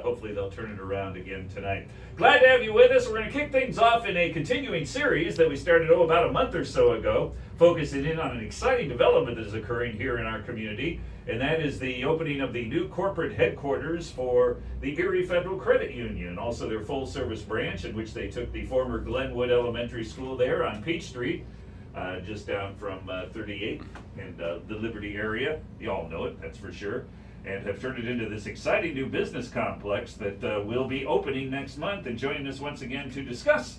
hopefully they'll turn it around again tonight. Glad to have you with us. We're going to kick things off in a continuing series that we started about a month or so ago, focusing in on an exciting development that is occurring here in our community, and that is the opening of the new corporate headquarters for the Erie Federal Credit Union, also their full-service branch, in which they took the former Glenwood Elementary School there on Peach Street, just down from 38 and the Liberty area. You all know it, that's for sure. And have turned it into this exciting new business complex that will be opening next month. And joining us once again to discuss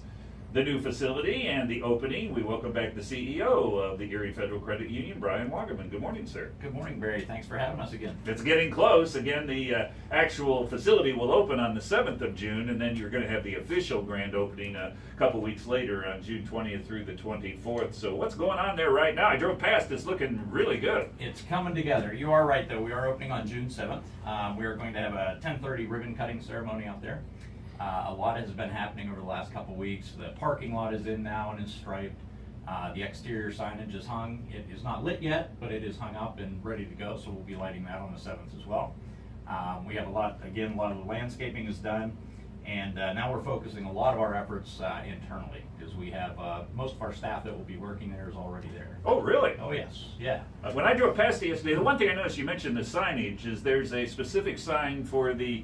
the new facility and the opening, we welcome back the CEO of the Erie Federal Credit Union, Brian Waugaman. Good morning, sir. Good morning, Barry. Thanks for having us again. It's getting close. Again, the actual facility will open on the 7th of June, and then you're going to have the official grand opening a couple weeks later on June 20th through the 24th. So what's going on there right now? I drove past. It's looking really good. It's coming together. You are right, though. We are opening on June 7th. We are going to have a 10:30 ribbon cutting ceremony out there. A lot has been happening over the last couple weeks. The parking lot is in now and is striped. The exterior signage is hung. It is not lit yet, but it is hung up and ready to go, so we'll be lighting that on the 7th as well. We have a lot of the landscaping is done, and now we're focusing a lot of our efforts internally, because we have most of our staff that will be working there is already there. Oh, really? Oh, yes. Yeah. When I drove past it yesterday, the one thing I noticed, you mentioned the signage, is there's a specific sign for the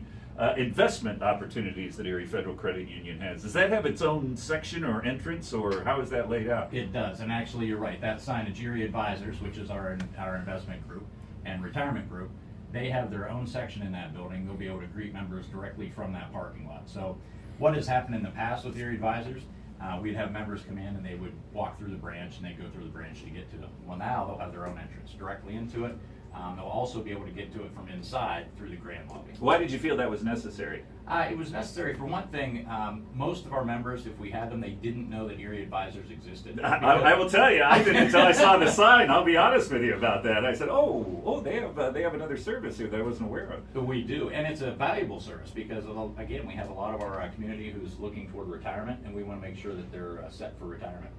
investment opportunities that Erie Federal Credit Union has. Does that have its own section or entrance, or how is that laid out? It does, and actually you're right. That signage, Erie Advisors, which is our investment group and retirement group, they have their own section in that building. They'll be able to greet members directly from that parking lot. So what has happened in the past with Erie Advisors, we'd have members come in and they would walk through the branch and they'd go through the branch to get to them. Well, now they'll have their own entrance directly into it. They'll also be able to get to it from inside through the grand lobby. Why did you feel that was necessary? It was necessary for one thing. Most of our members, if we had them, they didn't know that Erie Advisors existed. I will tell you, I didn't until I saw the sign. I'll be honest with you about that. I said, oh, they have another service here that I wasn't aware of. We do, and it's a valuable service because, again, we have a lot of our community who's looking toward retirement, and we want to make sure that they're set for retirement.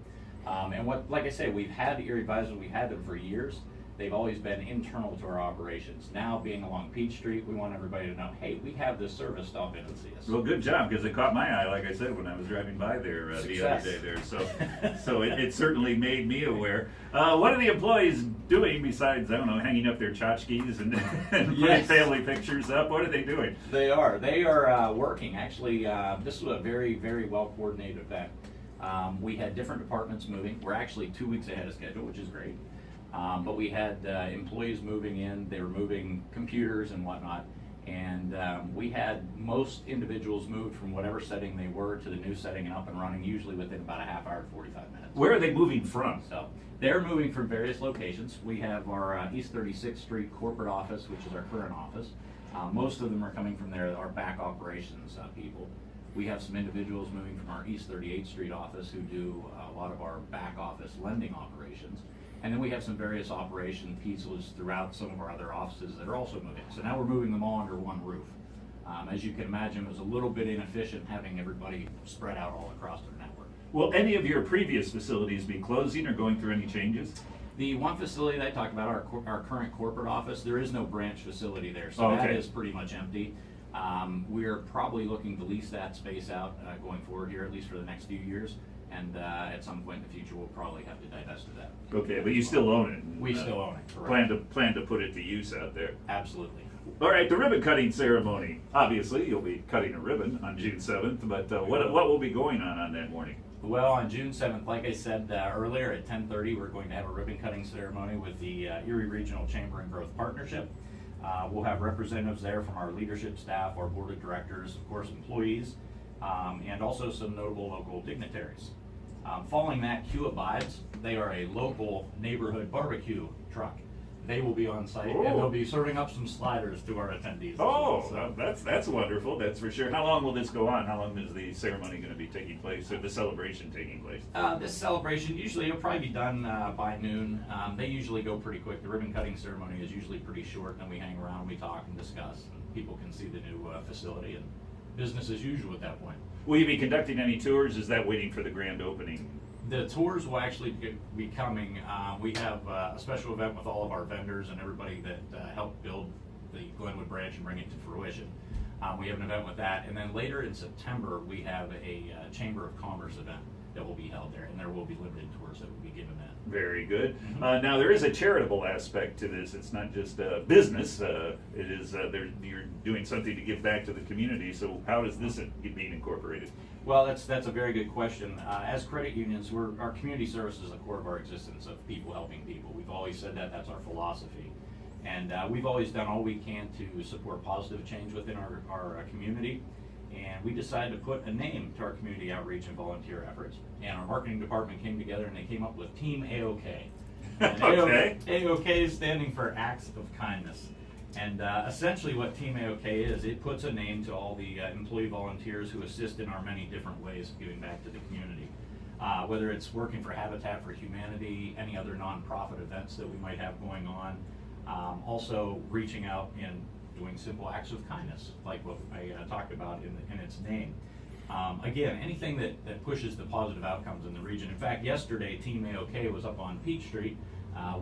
Like I say, we've had Erie Advisors. We've had them for years. They've always been internal to our operations. Now, being along Peach Street, we want everybody to know, hey, we have this service, stop in and see us. Well, good job, because it caught my eye, like I said, when I was driving by there the other day there. So it certainly made me aware. What are the employees doing besides, I don't know, hanging up their tchotchkes and putting family pictures up? What are they doing? They are working. Actually, this was a very, very well-coordinated event. We had different departments moving. We're actually 2 weeks ahead of schedule, which is great. But we had employees moving in, they were moving computers and whatnot, and we had most individuals moved from whatever setting they were to the new setting and up and running, usually within about a half hour to 45 minutes. Where are they moving from? So they're moving from various locations. We have our East 36th Street corporate office, which is our current office. Most of them are coming from there, our back operations people. We have some individuals moving from our East 38th Street office who do a lot of our back office lending operations. And then we have some various operation pieces throughout some of our other offices that are also moving. So now we're moving them all under one roof. As you can imagine, it was a little bit inefficient having everybody spread out all across our network. Will any of your previous facilities be closing or going through any changes? The one facility that I talked about, our current corporate office, there is no branch facility there. So that is pretty much empty. We're probably looking to lease that space out going forward here, at least for the next few years. And at some point in the future, we'll probably have to divest of that. Okay, but you still own it. We still own it. Correct. Plan to put it to use out there. Absolutely. All right, the ribbon cutting ceremony. Obviously, you'll be cutting a ribbon on June 7th, but what will be going on that morning? Well, on June 7th, like I said earlier, at 10:30, we're going to have a ribbon cutting ceremony with the Erie Regional Chamber and Growth Partnership. We'll have representatives there from our leadership staff, our board of directors, of course, employees, and also some notable local dignitaries. Following that, Q Abides. They are a local neighborhood barbecue truck. They will be on site, and they'll be serving up some sliders to our attendees. So that's wonderful. That's for sure. How long will this go on? How long is the ceremony going to be taking place, or the celebration taking place? This celebration, usually it'll probably be done by noon. They usually go pretty quick. The ribbon cutting ceremony is usually pretty short, and then we hang around, we talk and discuss, and people can see the new facility, and business as usual at that point. Will you be conducting any tours? Is that waiting for the grand opening? The tours will actually be coming. We have a special event with all of our vendors and everybody that helped build the Glenwood Branch and bring it to fruition. We have an event with that, and then later in September we have a Chamber of Commerce event that will be held there, and there will be limited tours that will be given then. Very good. Now there is a charitable aspect to this. It's not just a business. It is you're doing something to give back to the community. So how does this get being incorporated? Well, that's a very good question. As credit unions, our community service is the core of our existence, of people helping people. We've always said that. That's our philosophy. And we've always done all we can to support positive change within our community. And we decided to put a name to our community outreach and volunteer efforts. And our marketing department came together and they came up with Team AOK. And Okay. AOK is standing for Acts of Kindness. And essentially what Team AOK is, it puts a name to all the employee volunteers who assist in our many different ways of giving back to the community. Whether it's working for Habitat for Humanity, any other nonprofit events that we might have going on, also reaching out and doing simple acts of kindness, like what I talked about in its name. Again, anything that pushes the positive outcomes in the region. In fact, yesterday, Team AOK was up on Peach Street.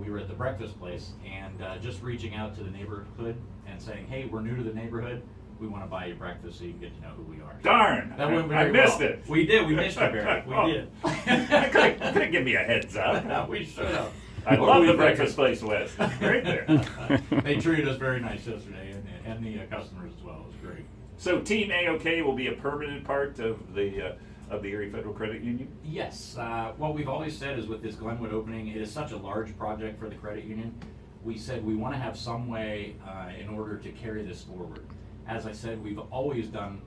We were at the breakfast place and just reaching out to the neighborhood and saying, hey, we're new to the neighborhood. We want to buy you breakfast so you can get to know who we are. Darn! That went I very missed well. it. We did. We missed you, Barry. We did. Couldn't give me a heads up. We should have. I Or love we the think- Breakfast Place West. It's great there. They treated us very nice yesterday, and the customers as well. It was great. So Team AOK will be a permanent part of the Erie Federal Credit Union? Yes. What we've always said is with this Glenwood opening, it is such a large project for the credit union. We said we want to have some way in order to carry this forward. As I said, we've always done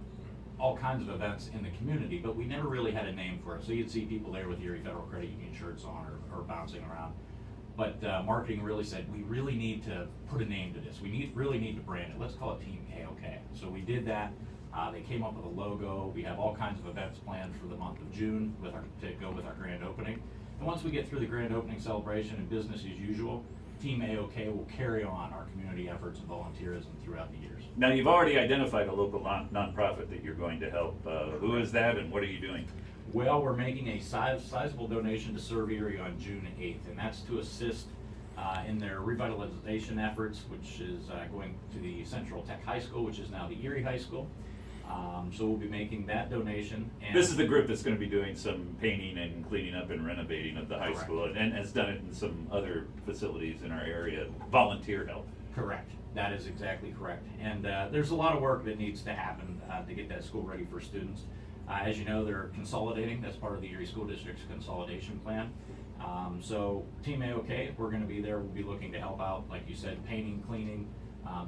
all kinds of events in the community, but we never really had a name for it. So you'd see people there with Erie Federal Credit Union shirts on or bouncing around. But marketing really said, we really need to put a name to this. We really need to brand it. Let's call it Team AOK. So we did that. They came up with a logo. We have all kinds of events planned for the month of June to go with our grand opening. And once we get through the grand opening celebration and business as usual, Team AOK will carry on our community efforts and volunteerism throughout the years. Now, you've already identified a local nonprofit that you're going to help. Who is that and what are you doing? Well, we're making a sizable donation to Serve Erie on June 8th, and that's to assist in their revitalization efforts, which is going to the Central Tech High School, which is now the Erie High School. So we'll be making that donation. And This is the group that's going to be doing some painting and cleaning up and renovating of the high Correct. school and has done it in some other facilities in our area. Volunteer help. Correct. That is exactly correct. And there's a lot of work that needs to happen to get that school ready for students. As you know, they're consolidating. That's part of the Erie School District's consolidation plan. So Team AOK, we're going to be there. We'll be looking to help out, like you said, painting, cleaning,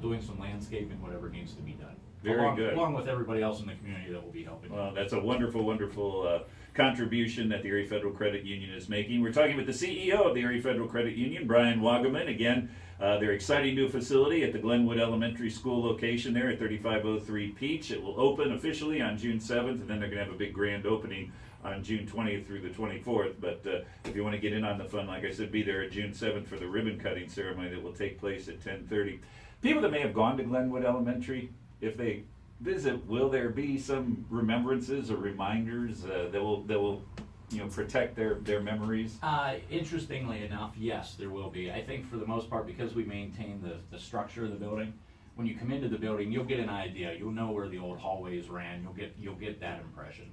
doing some landscaping, whatever needs to be done. Very good. Along with everybody else in the community that will be helping. Well, that's a wonderful, wonderful contribution that the Erie Federal Credit Union is making. We're talking with the CEO of the Erie Federal Credit Union, Brian Waugaman. Again, their exciting new facility at the Glenwood Elementary School location there at 3503 Peach. It will open officially on June 7th, and then they're going to have a big grand opening on June 20th through the 24th. But if you want to get in on the fun, like I said, be there at June 7th for the ribbon cutting ceremony that will take place at 10:30. People that may have gone to Glenwood Elementary, if they visit, will there be some remembrances or reminders that will protect their memories? Interestingly enough, yes, there will be. I think for the most part, because we maintain the structure of the building, when you come into the building, you'll get an idea. You'll know where the old hallways ran. You'll get that impression.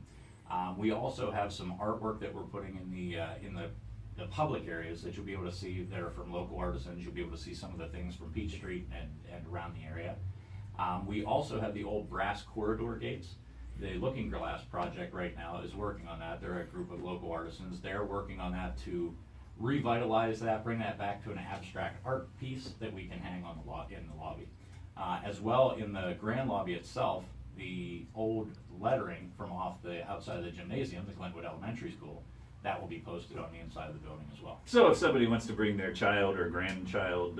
We also have some artwork that we're putting in the public areas that you'll be able to see that are from local artisans. You'll be able to see some of the things from Peach Street and around the area. We also have the old brass corridor gates. The Looking Glass project right now is working on that. They're a group of local artisans. They're working on that to revitalize that, bring that back to an abstract art piece that we can hang on in the lobby. As well, in the grand lobby itself, the old lettering from off the outside of the gymnasium, the Glenwood Elementary School, that will be posted on the inside of the building as well. So if somebody wants to bring their child or grandchild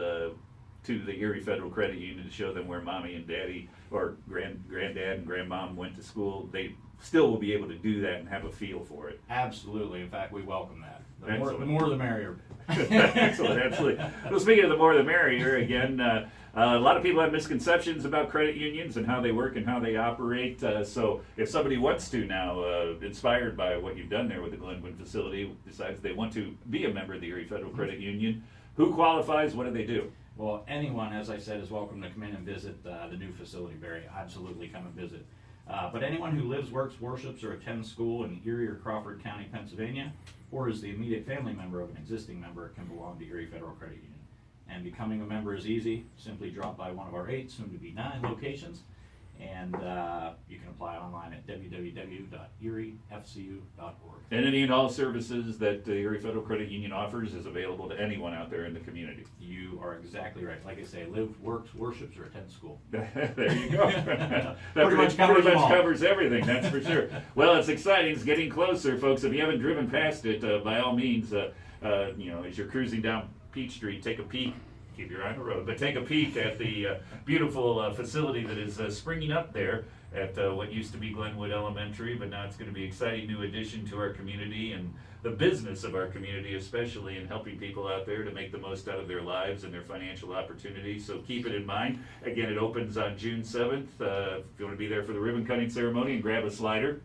to the Erie Federal Credit Union to show them where mommy and daddy or granddad and grandmom went to school, they still will be able to do that and have a feel for it. Absolutely. In fact, we welcome that. The Excellent. more the merrier. Excellent, absolutely. Well, speaking of the more the merrier, again, a lot of people have misconceptions about credit unions and how they work and how they operate. So if somebody wants to now, inspired by what you've done there with the Glenwood facility, decides they want to be a member of the Erie Federal Credit Union, who qualifies? What do they do? Well, anyone, as I said, is welcome to come in and visit the new facility, Barry. Absolutely come and visit. But anyone who lives, works, worships, or attends school in Erie or Crawford County, Pennsylvania, or is the immediate family member of an existing member can belong to Erie Federal Credit Union. And becoming a member is easy. Simply drop by one of our 8, soon to be 9 locations, and you can apply online at www.eriefcu.org. And any and all services that the Erie Federal Credit Union offers is available to anyone out there in the community. You are exactly right. Like I say, live, works, worships, or attend school. There you go. That Pretty much covers everything, that's for sure. Well, it's exciting. It's getting closer, folks. If you haven't driven past it, by all means, as you're cruising down Peach Street, take a peek. Keep your eye on the road, but take a peek at the beautiful facility that is springing up there at what used to be Glenwood Elementary, but now it's going to be an exciting new addition to our community and the business of our community, especially in helping people out there to make the most out of their lives and their financial opportunities. So keep it in mind. Again, it opens on June 7th. If you want to be there for the ribbon cutting ceremony and grab a slider.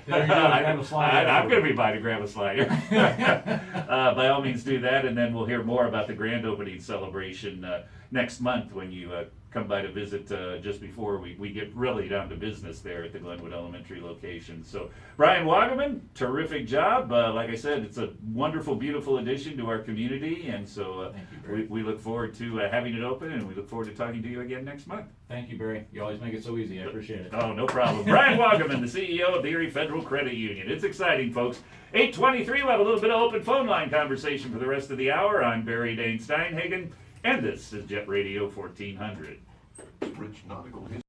There you go, grab a slider. I'm going to be by to grab a slider. By all means do that, and then we'll hear more about the grand opening celebration next month when you come by to visit just before we get really down to business there at the Glenwood Elementary location. So Brian Waugaman, terrific job. Like I said, it's a wonderful, beautiful addition to our community, and so Thank you, Barry. we look forward to having it open, and we look forward to talking to you again next month. Thank you, Barry. You always make it so easy. I appreciate it. Oh, no problem. Brian Waugaman, the CEO of the Erie Federal Credit Union. It's exciting, folks. 8:23, we'll have a little bit of open phone line conversation for the rest of the hour. I'm Barry Dain Steinhagen, and this is Jet Radio 1400. Rich nautical history.